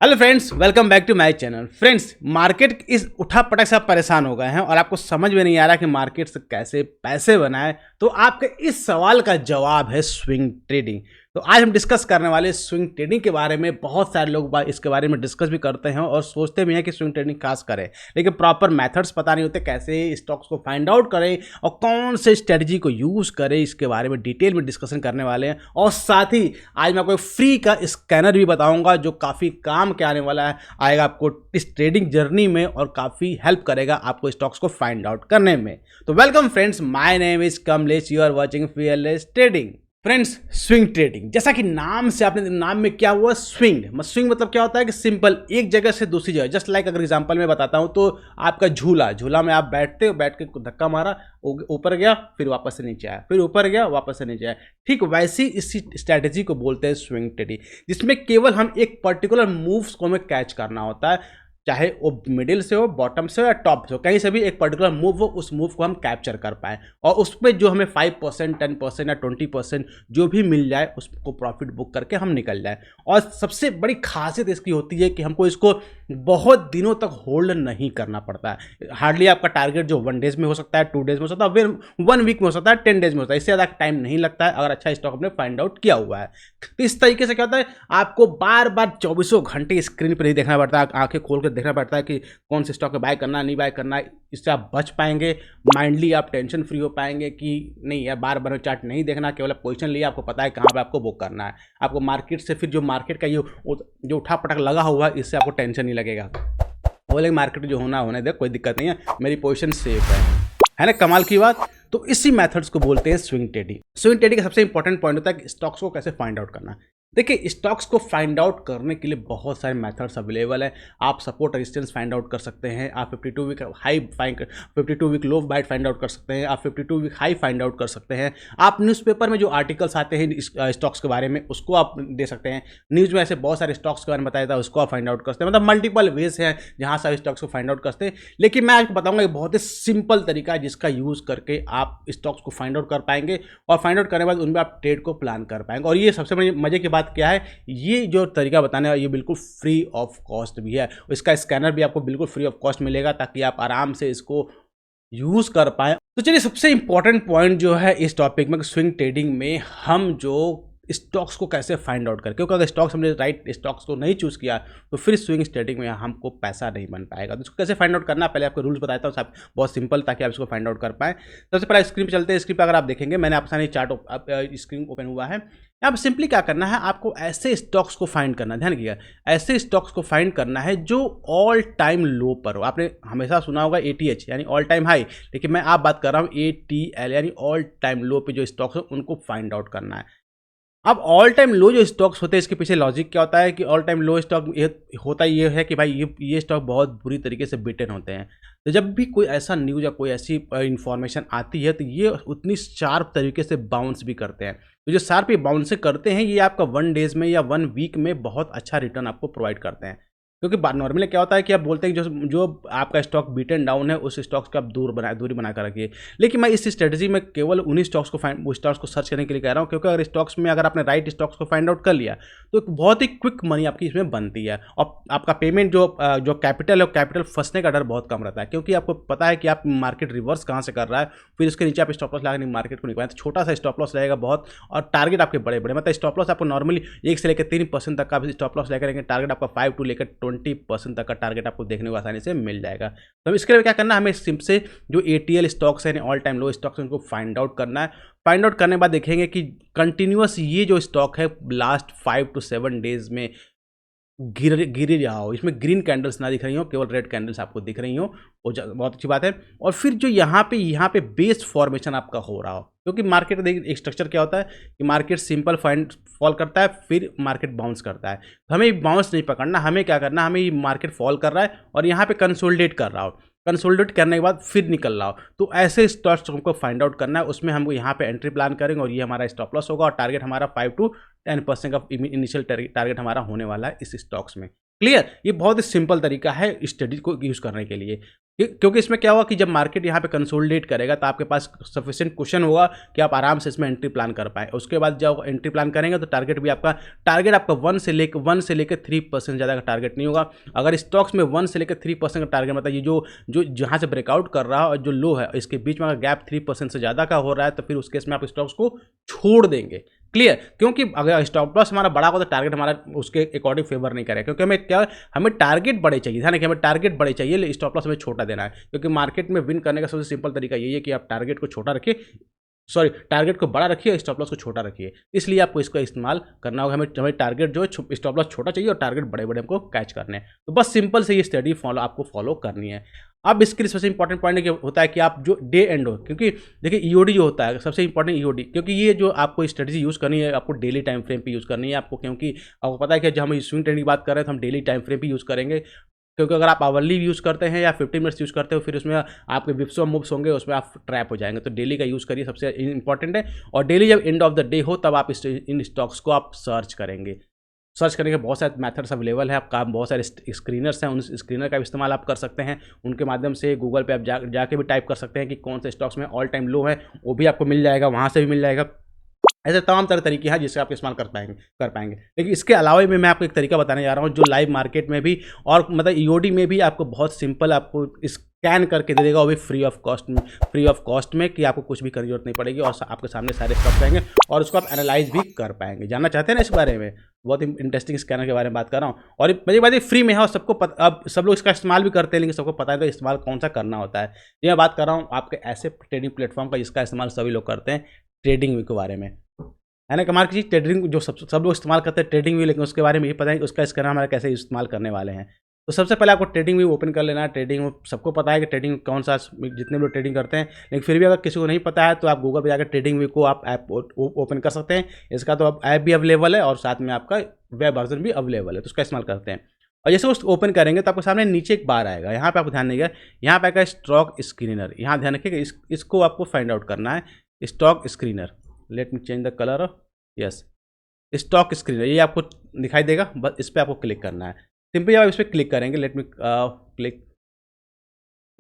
Hello friends, welcome back to my channel. Friends, market इस उठा पटक से आप परेशान हो गए हैं और आपको समझ में नहीं आ रहा कि मार्केट से कैसे पैसे बनाएं, तो आपके इस सवाल का जवाब है स्विंग ट्रेडिंग। तो आज हम डिस्कस करने वाले स्विंग ट्रेडिंग के बारे में। बहुत सारे लोग इसके बारे में डिस्कस भी करते हैं और सोचते भी हैं कि स्विंग ट्रेडिंग खास करें, लेकिन प्रॉपर मेथड्स पता नहीं होते कैसे स्टॉक्स को फाइंड आउट करें और कौन से स्ट्रेटजी को यूज़ करें। इसके बारे में डिटेल में डिस्कशन करने वाले हैं और साथ ही आज मैं आपको फ्री का स्कैनर भी बताऊंगा जो काफ़ी काम के आने वाला है, आएगा आपको इस ट्रेडिंग जर्नी में और काफ़ी हेल्प करेगा आपको स्टॉक्स को फाइंड आउट करने में। तो welcome friends, my name is Kamlesh, you are watching fearless trading. Friends, swing trading, जैसा कि नाम से आपने नाम में क्या हुआ, स्विंग। स्विंग मतलब क्या होता है कि सिंपल एक जगह से दूसरी जगह। जस्ट लाइक अगर एग्जांपल में बताता हूं तो आपका झूला में आप बैठते हो, बैठ के धक्का मारा, ऊपर गया, फिर वापस से नीचे आया, फिर ऊपर गया, वापस से नीचे आया। ठीक वैसी इसी स्ट्रैटेजी को बोलते हैं स्विंग ट्रेडिंग, जिसमें केवल हम एक पर्टिकुलर मूव्स को हमें कैच करना होता है, चाहे वो मिडिल से हो, बॉटम से हो या टॉप से हो, कहीं से भी एक पर्टिकुलर मूव हो, उस मूव को हम कैप्चर कर पाएँ और उसमें जो हमें 5%, 10% या 20% जो भी मिल जाए उसको प्रॉफिट बुक करके हम निकल जाए। और सबसे बड़ी खासियत इसकी होती है कि हमको इसको बहुत दिनों तक होल्ड नहीं करना पड़ता है। हार्डली आपका टारगेट जो 1 डेज में हो सकता है, 2 डेज में हो सकता है, फिर 1 वीक में हो सकता है, 10 डेज में होता है। इससे ज़्यादा टाइम नहीं लगता है अगर अच्छा स्टॉक आपने फाइंड आउट किया हुआ है। तो इस तरीके से क्या होता है, आपको बार बार 24 घंटे स्क्रीन पर नहीं देखना पड़ता है, आंखें खोल कर देखना पड़ता है कि कौन से स्टॉक बाय करना है, नहीं बाय करना है। इससे आप बच पाएंगे, माइंडली आप टेंशन फ्री हो पाएंगे कि नहीं यार बार बार चार्ट नहीं देखना, केवल पोजीशन लिया, आपको पता है कहाँ पे आपको बुक करना है। आपको मार्केट से फिर जो मार्केट का जो उठा पटक लगा हुआ है, इससे आपको टेंशन नहीं लगेगा। बोले मार्केट जो होने दे, कोई दिक्कत नहीं है, मेरी पोजीशन सेफ है ना। कमाल की बात। तो इसी मेथड्स को बोलते हैं स्विंग ट्रेडिंग। स्विंग ट्रेडिंग का सबसे इंपॉर्टेंट पॉइंट होता है कि स्टॉक्स को कैसे फाइंड आउट करना। देखिए, स्टॉक्स को फाइंड आउट करने के लिए बहुत सारे मेथड्स अवेलेबल है। आप सपोर्ट रेजिस्टेंस फाइंड आउट कर सकते हैं, आप 52 week high 52 week low by it find out कर सकते हैं, आप 52 वीक हाई फाइंड आउट कर सकते हैं। आप न्यूज़पेपर में जो आर्टिकल्स आते हैं स्टॉक्स के बारे में, उसको आप दे सकते हैं। न्यूज़ में ऐसे बहुत सारे स्टॉक्स के बारे में बताया था, उसको आप फाइंड आउट करते हैं। मतलब मल्टीपल वेज हैं जहाँ से स्टॉक्स को फाइंड आउट करते हैं। लेकिन मैं आपको बताऊंगा एक बहुत ही सिंपल तरीका है जिसका यूज़ करके आप स्टॉक्स को फाइंड आउट कर पाएंगे और फाइंड आउट करने के बाद उनमें आप ट्रेड को प्लान कर पाएंगे। और ये सबसे बड़ी मजे की बात क्या है, ये जो तरीका बताने ये बिल्कुल फ्री ऑफ कॉस्ट भी है। इसका स्कैनर भी आपको बिल्कुल फ्री ऑफ कॉस्ट मिलेगा ताकि आप आराम से इसको यूज कर पाए। तो चलिए, सबसे इंपॉर्टेंट पॉइंट जो है इस टॉपिक में, स्विंग ट्रेडिंग में हम जो स्टॉक्स को कैसे फाइंड आउट करें, क्योंकि अगर स्टॉक्स हमने राइट स्टॉक्स को नहीं चूज किया तो फिर स्विंग ट्रेडिंग में हमको पैसा नहीं बन पाएगा। तो इसको कैसे फाइंड आउट करना है, पहले आपको रूल्स बताता हूँ सब, बहुत सिंपल, ताकि आप इसको फाइंड आउट कर पाएं। सबसे पहले स्क्रीन पर चलते हैं। स्क्रीन पर अगर आप देखेंगे, मैंने आपके सामने चार्ट स्क्रीन ओपन हुआ है। अब सिंपली क्या करना है, आपको ऐसे स्टॉक्स को फाइंड करना है, ध्यान किया, ऐसे स्टॉक्स को फाइंड करना है जो ऑल टाइम लो पर हो। आपने हमेशा सुना होगा ATH यानी ऑल टाइम हाई, लेकिन मैं आप बात कर रहा हूँ ATL यानी ऑल टाइम लो पे जो स्टॉक्स है उनको फाइंड आउट करना है। अब ऑल टाइम लो जो स्टॉक्स होते हैं, इसके पीछे लॉजिक क्या होता है कि ऑल टाइम लो स्टॉक होता ये है कि भाई ये स्टॉक बहुत बुरी तरीके से बीटन होते हैं। तो जब भी कोई ऐसा न्यूज़ या कोई ऐसी इंफॉर्मेशन आती है तो ये उतनी शार्प तरीके से बाउंस भी करते हैं। तो जो शार्प ये बाउंस करते हैं, ये आपका 1 डेज में या 1 वीक में बहुत अच्छा रिटर्न आपको प्रोवाइड करते हैं। क्योंकि नॉर्मली क्या होता है कि आप बोलते हैं कि जो आपका स्टॉक बीटन डाउन है, उस स्टॉक्स का आप दूरी बना कर रखिए। लेकिन मैं इस स्ट्रेटजी में केवल उन्हीं स्टॉक्स को सर्च करने के लिए कह रहा हूँ, क्योंकि अगर स्टॉक्स में अगर आपने राइट स्टॉक्स को फाइंड आउट कर लिया तो एक बहुत ही क्विक मनी आपकी इसमें बनती है और आपका पेमेंट जो कैपिटल है, कैपिटल फंसने का डर बहुत कम रहता है, क्योंकि आपको पता है कि आप मार्केट रिवर्स कहाँ से कर रहा है, फिर उसके नीचे आप स्टॉप लॉस लगा मार्केट को निकालें। तो छोटा सा स्टॉप लॉस रहेगा बहुत, और टारगेट आपके बड़े बड़े, मतलब स्टॉप लॉस आपको नॉर्मली 1 से लेकर 3% तक का स्टॉप लॉस लेकर, टारगेट आपका 5 to लेकर 20% तक का टारगेट आपको देखने को आसानी से मिल जाएगा। तो इसके लिए क्या करना है, हमें सिंप से जो ATL स्टॉक्स हैं, ऑल टाइम लो स्टॉक्स, उनको फाइंड आउट करना है। फाइंड आउट करने के बाद देखेंगे कि कंटिन्यूअस ये जो स्टॉक है लास्ट 5 to 7 डेज में गिर रहा हो, इसमें ग्रीन कैंडल्स ना दिख रही हो, केवल रेड कैंडल्स आपको दिख रही हो, वो बहुत अच्छी बात है। और फिर जो यहाँ पे बेस फॉर्मेशन आपका हो रहा हो, क्योंकि मार्केट देखिए एक स्ट्रक्चर क्या होता है कि मार्केट सिंपल फॉल करता है, फिर मार्केट बाउंस करता है। तो हमें बाउंस नहीं पकड़ना, हमें क्या करना, हमें ये मार्केट फॉल कर रहा है और यहाँ पे कंसोलिडेट कर रहा हो, कंसोलिडेट करने के बाद फिर निकल रहा हो, तो ऐसे स्टॉक्स हमको फाइंड आउट करना है। उसमें हमको यहाँ पे एंट्री प्लान करेंगे और ये हमारा स्टॉप लॉस होगा और टारगेट हमारा 5 to 10% का इनिशियल टारगेट हमारा होने वाला है इस स्टॉक्स में। क्लियर? ये बहुत ही सिंपल तरीका है स्टडी को यूज़ करने के लिए। क्योंकि इसमें क्या होगा कि जब मार्केट यहाँ पे कंसोलिडेट करेगा तो आपके पास सफिशिएंट कुशन होगा कि आप आराम से इसमें एंट्री प्लान कर पाएँ। उसके बाद जब एंट्री प्लान करेंगे तो टारगेट आपका 1 से लेकर 3% ज़्यादा का टारगेट नहीं होगा। अगर स्टॉक्स में 1 से लेकर 3% का टारगेट, मतलब ये जो जहाँ से ब्रेकआउट कर रहा है और जो लो है इसके बीच में अगर गैप 3% से ज़्यादा का हो रहा है तो फिर उस केस में आप स्टॉक्स को छोड़ देंगे। क्लियर? क्योंकि अगर स्टॉप लॉस हमारा बड़ा होगा तो टारगेट हमारा उसके अकॉर्डिंग फेवर नहीं करेगा, क्योंकि हमें टारगेट बड़े चाहिए। ध्यान रखिए, हमें टारगेट बड़े चाहिए, स्टॉप लॉस हमें छोटा देना है। क्योंकि मार्केट में विन करने का सबसे सिंपल तरीका यही है कि आप टारगेट को छोटा रखिए, टारगेट को बड़ा रखिए, स्टॉप लॉस को छोटा रखिए। इसलिए आपको इसका इस्तेमाल करना होगा। हमें टारगेट जो है स्टॉप लॉस छोटा चाहिए और टारगेट बड़े बड़े हमको कैच करने हैं। तो बस सिंपल से ये स्टडी आपको फॉलो करनी है। अब इसके लिए सबसे इंपॉर्टेंट पॉइंट होता है कि आप जो डे एंड हो, क्योंकि देखिए ईओडी जो होता है सबसे इंपॉर्टेंट ईओडी, क्योंकि ये जो आपको स्ट्रेटजी यूज़ करनी है आपको डेली टाइम फ्रेम पे यूज़ करनी है आपको, क्योंकि आपको पता है कि जब हम स्विंग ट्रेडिंग की बात कर रहे हैं तो हम डेली टाइम फ्रेम पे यूज़ करेंगे। क्योंकि अगर आप आवरली यूज़ करते हैं या 50 मिनट्स यूज़ करते हो फिर उसमें आपके विप्स और मूव्स होंगे, उसमें आप ट्रैप हो जाएंगे। तो डेली का यूज़ करिए, सबसे इंपॉर्टेंट है। और डेली जब एंड ऑफ द डे हो तब आप इन स्टॉक्स को आप सर्च करेंगे। सर्च करने के बहुत सारे मेथड्स अवेलेबल है, आपका बहुत सारे स्क्रीनर्स हैं, उन स्क्रीनर का भी इस्तेमाल आप कर सकते हैं। उनके माध्यम से गूगल पे आप जाके भी टाइप कर सकते हैं कि कौन से स्टॉक्स में ऑल टाइम लो है, वो भी आपको मिल जाएगा, वहाँ से भी मिल जाएगा। ऐसे तमाम तरह तरीके हैं जिससे आप इस्तेमाल कर पाएंगे। लेकिन इसके अलावा भी मैं आपको एक तरीका बताने जा रहा हूँ जो लाइव मार्केट में भी और मतलब ईओडी में भी आपको बहुत सिंपल आपको स्कैन करके दे देगा, वो भी फ्री ऑफ कॉस्ट में कि आपको कुछ भी करने की जरूरत नहीं पड़ेगी और आपके सामने सारे स्टॉक्स आएंगे और उसको आप एनालाइज भी कर पाएंगे। जानना चाहते हैं ना इस बारे में? बहुत इंटरेस्टिंग स्कैनर के बारे में बात कर रहा हूँ। और मेरी बात ये फ्री में है और सबको अब सब लोग इसका इस्तेमाल भी करते हैं, लेकिन सबको पता है तो इस्तेमाल कौन सा करना होता है। ये मैं बात कर रहा हूँ आपके ऐसे ट्रेडिंग प्लेटफॉर्म का जिसका इस्तेमाल सभी लोग करते हैं, ट्रेडिंग के बारे में, है ना। कमाल की चीज़, ट्रेडिंग जो सब लोग इस्तेमाल करते हैं ट्रेडिंग व्यू, लेकिन उसके बारे में ये पता है कि उसका स्कैनर हमारा कैसे इस्तेमाल करने वाले हैं। तो सबसे पहले आपको ट्रेडिंग व्यू ओपन कर लेना है। ट्रेडिंग सबको पता है कि ट्रेडिंग कौन सा, जितने लोग ट्रेडिंग करते हैं, लेकिन फिर भी अगर किसी को नहीं पता है तो आप गूगल पर जाकर ट्रेडिंग व्यू को आप ऐप ओपन कर सकते हैं। इसका तो अब ऐप भी अवेलेबल है और साथ में आपका वेब वर्जन भी अवेलेबल है, तो उसका इस्तेमाल करते हैं। और जैसे उसको ओपन करेंगे तो आपको सामने नीचे एक बार आएगा, यहाँ पे आपको ध्यान देंगे, यहाँ पे आएगा स्टॉक स्क्रीनर। यहाँ ध्यान रखिएगा, इसको आपको फाइंड आउट करना है, stock screener. Let me change the colour, yes, stock screener, ये आपको दिखाई देगा। बस इस पर आपको क्लिक करना है। सिंपली आप इस पर क्लिक करेंगे, let me click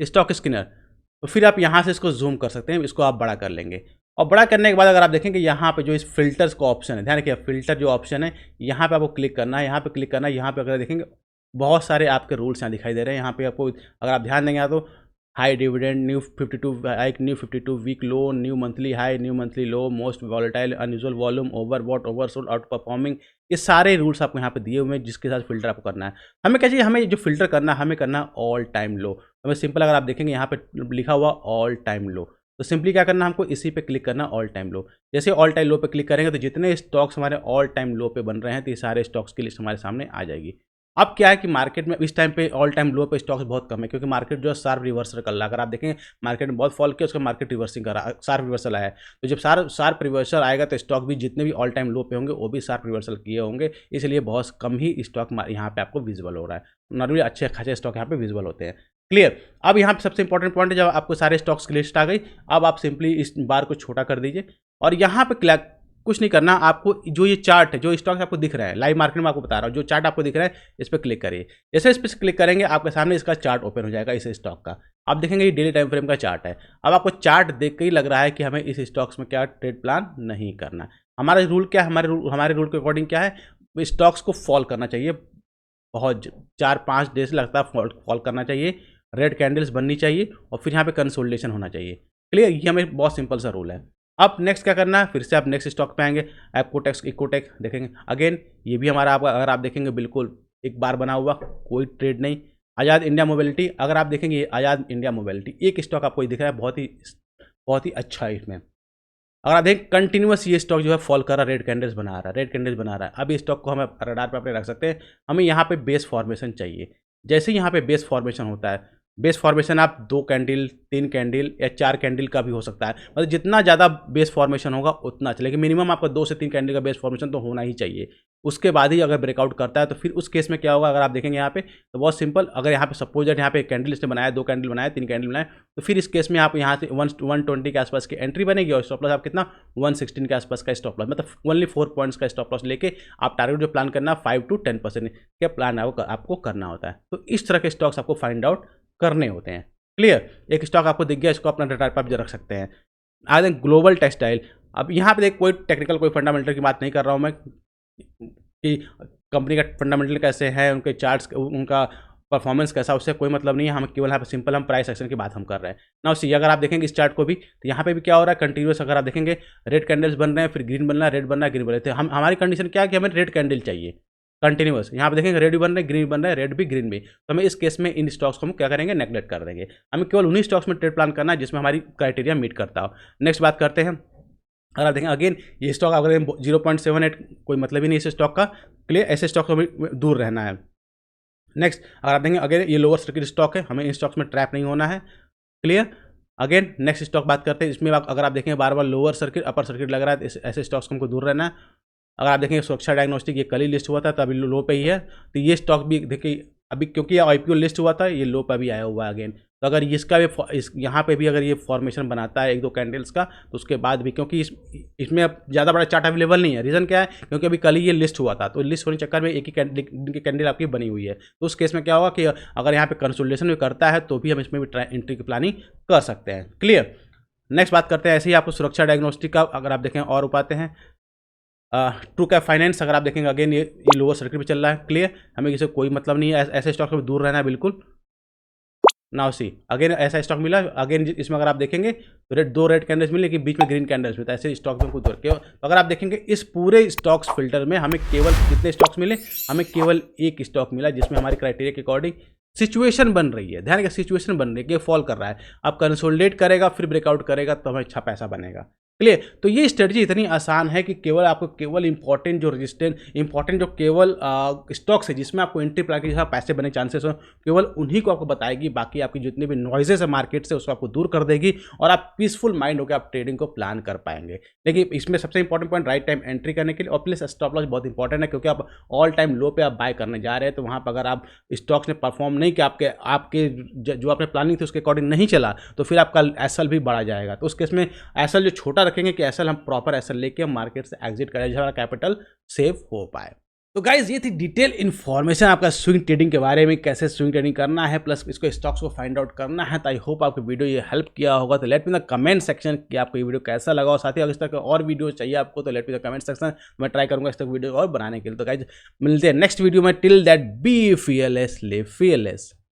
stock screener, तो फिर आप यहाँ से इसको जूम कर सकते हैं, इसको आप बड़ा कर लेंगे। और बड़ा करने के बाद अगर आप देखेंगे यहाँ पे जो इस फिल्टर्स का ऑप्शन है, ध्यान रखिए फिल्टर जो ऑप्शन है यहाँ पे आपको क्लिक करना है। यहाँ पे क्लिक करना है, यहाँ पे अगर देखेंगे बहुत सारे आपके रूल्स यहाँ दिखाई दे रहे हैं। यहाँ पे आपको अगर आप ध्यान देंगे तो high dividend, new 52 week low, new monthly high, new monthly low, most volatile, unusual volume, overbought, oversold, out performing, ये सारे रूल्स आपको यहाँ पे दिए हुए हैं जिसके साथ फिल्टर आपको करना है। हमें क्या चाहिए, हमें जो फिल्टर करना है हमें करना है ऑल टाइम लो। हमें सिंपल अगर आप देखेंगे यहाँ पे लिखा हुआ ऑल टाइम लो, तो सिंपली क्या करना है, हमको इसी पे क्लिक करना ऑल टाइम लो। जैसे ऑल टाइम लो पे क्लिक करेंगे तो जितने स्टॉक्स हमारे ऑल टाइम लो पे बन रहे हैं तो ये सारे स्टॉक्स की लिस्ट हमारे सामने आ जाएगी। अब क्या है कि मार्केट में इस टाइम पे ऑल टाइम लो पे स्टॉक्स बहुत कम है, क्योंकि मार्केट जो है शार्प रिवर्सल कर रहा है। अगर आप देखें मार्केट में बहुत फॉल किया, उसका मार्केट रिवर्सिंग कर रहा है, शार्प रिवर्सल आया है। तो जब शार्प रिवर्सल आएगा तो स्टॉक भी जितने भी ऑल टाइम लो पे होंगे वो भी शार्प रिवर्सल किए होंगे, इसलिए बहुत कम ही स्टॉक यहाँ पे आपको विजिबल हो रहा है। नॉर्मली अच्छे खासे स्टॉक यहाँ पे विजिबल होते हैं। क्लियर? अब यहाँ पे सबसे इंपॉर्टेंट पॉइंट है, जब आपको सारे स्टॉक्स की लिस्ट आ गई, अब आप सिंपली इस बार को छोटा कर दीजिए और यहाँ पे कुछ नहीं करना आपको। जो ये चार्ट है, जो स्टॉक आपको दिख रहा है लाइव मार्केट में, आपको बता रहा हूँ, जो चार्ट आपको दिख रहा है इस पर क्लिक करिए। जैसे इस पर क्लिक करेंगे आपके सामने इसका चार्ट ओपन हो जाएगा इस स्टॉक का। आप देखेंगे ये डेली टाइम फ्रेम का चार्ट है। अब आपको चार्ट देख के ही लग रहा है कि हमें इस स्टॉक्स में क्या ट्रेड प्लान नहीं करना। हमारा रूल क्या है, हमारे रूल के अकॉर्डिंग क्या है, स्टॉक्स को फॉल करना चाहिए, बहुत 4-5 डेज लगता है फॉल करना चाहिए, रेड कैंडल्स बननी चाहिए और फिर यहाँ पे कंसोलिडेशन होना चाहिए। क्लियर? ये हमें बहुत सिंपल सा रूल है। अब नेक्स्ट क्या करना है, फिर से आप नेक्स्ट स्टॉक पे आएंगे, एप्कोटेक्स इकोटेक देखेंगे। अगेन ये भी हमारा अगर आप देखेंगे बिल्कुल एक बार बना हुआ, कोई ट्रेड नहीं। आज़ाद इंडिया मोबिलिटी, अगर आप देखेंगे आज़ाद इंडिया मोबिलिटी एक स्टॉक आपको दिख रहा है, बहुत ही अच्छा है। इसमें अगर आप देखें कंटिन्यूस ये स्टॉक जो है फॉल कर रहा है, रेड कैंडल्स बना रहा है। अब इस स्टॉक को हम रडार पर अपने रख सकते हैं। हमें यहाँ पे बेस फॉर्मेशन चाहिए। जैसे ही यहाँ पे बेस फॉर्मेशन होता है, बेस फॉर्मेशन आप 2 कैंडल, 3 कैंडल या 4 कैंडल का भी हो सकता है, मतलब जितना ज़्यादा बेस फॉर्मेशन होगा उतना अच्छा, लेकिन मिनिमम आपका 2 से 3 कैंडल का बेस फॉर्मेशन तो होना ही चाहिए। उसके बाद ही अगर ब्रेकआउट करता है तो फिर उस केस में क्या होगा, अगर आप देखेंगे यहाँ पे तो बहुत सिंपल, अगर यहाँ पे सपोज दैट यहाँ पे कैंडल इसने बनाया, 2 कैंडल बनाया, 3 कैंडल बनाया, तो फिर इस केस में आप यहाँ से 120 के आसपास की एंट्री बनेगी और स्टॉप लॉस आप कितना 116 के आसपास का स्टॉप लॉस, मतलब ओनली 4 पॉइंट्स का स्टॉप लॉस लेके आप टारगेट जो प्लान करना 5 to 10% के प्लान आपको करना होता है। तो इस तरह के स्टॉक्स आपको फाइंड आउट करने होते हैं। क्लियर, एक स्टॉक आपको दिख गया, इसको अपना डाटा पर रख सकते हैं। आगे ग्लोबल टेक्सटाइल, अब यहाँ पे देख कोई टेक्निकल कोई फंडामेंटल की बात नहीं कर रहा हूँ मैं कि कंपनी का फंडामेंटल कैसे है, उनके चार्ट्स, उनका परफॉर्मेंस कैसा, उससे कोई मतलब नहीं है। हम केवल यहाँ पे सिंपल हम प्राइस एक्शन की बात हम कर रहे हैं ना। सी अगर आप देखेंगे इस चार्ट को भी, तो यहाँ पे भी क्या हो रहा है, कंटिन्यूस अगर आप देखेंगे रेड कैंडल्स बन रहे हैं, फिर ग्रीन बन रहा है, रेड बन रहा है, ग्रीन बन रहे थे। हमारी कंडीशन क्या है कि हमें रेड कैंडल चाहिए कंटिन्यूस। यहाँ पे देखेंगे रेड भी बन रहा है, ग्रीन बन रहा है, रेड भी ग्रीन भी, तो हमें इस केस में इन स्टॉक्स को हम क्या करेंगे, नेगलेक्ट कर देंगे। हमें केवल उन्हीं स्टॉक्स में ट्रेड प्लान करना है जिसमें हमारी क्राइटेरिया मीट करता हो। नेक्स्ट बात करते हैं, अगर आप देखें अगेन ये स्टॉक अगर 0.78 कोई मतलब ही नहीं इस स्टॉक का, क्लियर, ऐसे स्टॉक को हमें दूर रहना है। नेक्स्ट अगर आप देखेंगे अगेन ये लोअर सर्किट स्टॉक है, हमें इन स्टॉक्स में ट्रैप नहीं होना है, क्लियर। अगेन नेक्स्ट स्टॉक बात करते हैं, इसमें अगर आप देखेंगे बार बार लोअर सर्किट अपर सर्किट लग रहा है, तो ऐसे स्टॉक्स को हमको दूर रहना है। अगर आप देखेंगे सुरक्षा डायग्नोस्टिक, ये कल ही लिस्ट हुआ था, तो अभी लो पे ही है, तो ये स्टॉक भी देखिए अभी क्योंकि ये IPO लिस्ट हुआ था, ये लो पे भी आया हुआ है अगेन। तो अगर इसका भी यहाँ पे भी अगर ये फॉर्मेशन बनाता है 1-2 कैंडल्स का, तो उसके बाद भी क्योंकि इसमें अब ज़्यादा बड़ा चार्ट अवेलेबल नहीं है। रीज़न क्या है, क्योंकि अभी कल ही ये लिस्ट हुआ था, तो लिस्ट होने के चक्कर में एक ही कैंडल आपकी बनी हुई है। तो उस केस में क्या होगा कि अगर यहाँ पे कंसोलिडेशन भी करता है तो भी हम इसमें भी एंट्री की प्लानिंग कर सकते हैं, क्लियर। नेक्स्ट बात करते हैं, ऐसे ही आपको सुरक्षा डायग्नोस्टिक का अगर आप देखें और उपाते हैं, ट्रू कैप फाइनेंस अगर आप देखेंगे अगेन ये लोअर सर्किट में चल रहा है, क्लियर, हमें किसी कोई मतलब नहीं है, ऐसे स्टॉक से दूर रहना है बिल्कुल। नाउ सी अगेन ऐसा स्टॉक मिला अगेन, इसमें अगर आप देखेंगे तो दो रेड कैंडल्स मिले कि बीच में ग्रीन कैंडल्स मिलता है, ऐसे स्टॉक में दूर के। तो अगर आप देखेंगे इस पूरे स्टॉक्स फिल्टर में हमें केवल कितने स्टॉक्स मिले, हमें केवल एक स्टॉक मिला जिसमें हमारी क्राइटेरिया के अकॉर्डिंग सिचुएशन बन रही है। ध्यान रखिए सिचुएशन बन रही है कि फॉल कर रहा है, अब कंसोलिडेट करेगा फिर ब्रेकआउट करेगा तो हमें अच्छा पैसा बनेगा, क्लियर। तो ये स्ट्रेटजी इतनी आसान है कि केवल आपको केवल इंपॉर्टेंट जो रजिस्टेंस इंपॉर्टेंट जो केवल स्टॉक्स है जिसमें आपको एंट्री प्लान के साथ पैसे बनने चांसेस हो, केवल उन्हीं को आपको बताएगी। बाकी आपकी जितने भी नॉइजेस है मार्केट से उसको आपको दूर कर देगी और आप पीसफुल माइंड होकर आप ट्रेडिंग को प्लान कर पाएंगे। लेकिन इसमें सबसे important point right time entry करने के लिए, और प्लस स्टॉप लॉस बहुत इंपॉर्टेंट है क्योंकि आप ऑल टाइम लो पे आप बाय करने जा रहे हैं। तो वहाँ पर अगर आप स्टॉक्स ने परफॉर्म नहीं किया, आपके जो आपने प्लानिंग थी उसके अकॉर्डिंग नहीं चला, तो फिर आपका एसएल भी बढ़ा जाएगा। तो उस केस में एसएल जो छोटा रखेंगे कि एसएल हम प्रॉपर एसएल लेके हम मार्केट से एग्जिट करें जिससे हमारा कैपिटल सेव हो पाए। तो गाइज ये थी डिटेल इन्फॉर्मेशन आपका स्विंग ट्रेडिंग के बारे में, कैसे स्विंग ट्रेडिंग करना है प्लस इसको स्टॉक्स को फाइंड आउट करना है। तो आई होप आपको वीडियो ये हेल्प किया होगा। तो let me the comment section कि आपको ये वीडियो कैसा लगा, और साथ ही अगर इस तरह के और वीडियो चाहिए आपको तो let me the comment section, मैं ट्राई करूंगा इस तरह वीडियो और बनाने के लिए। तो गाइज मिलते हैं नेक्स्ट वीडियो में, till that be fearless, live fearless.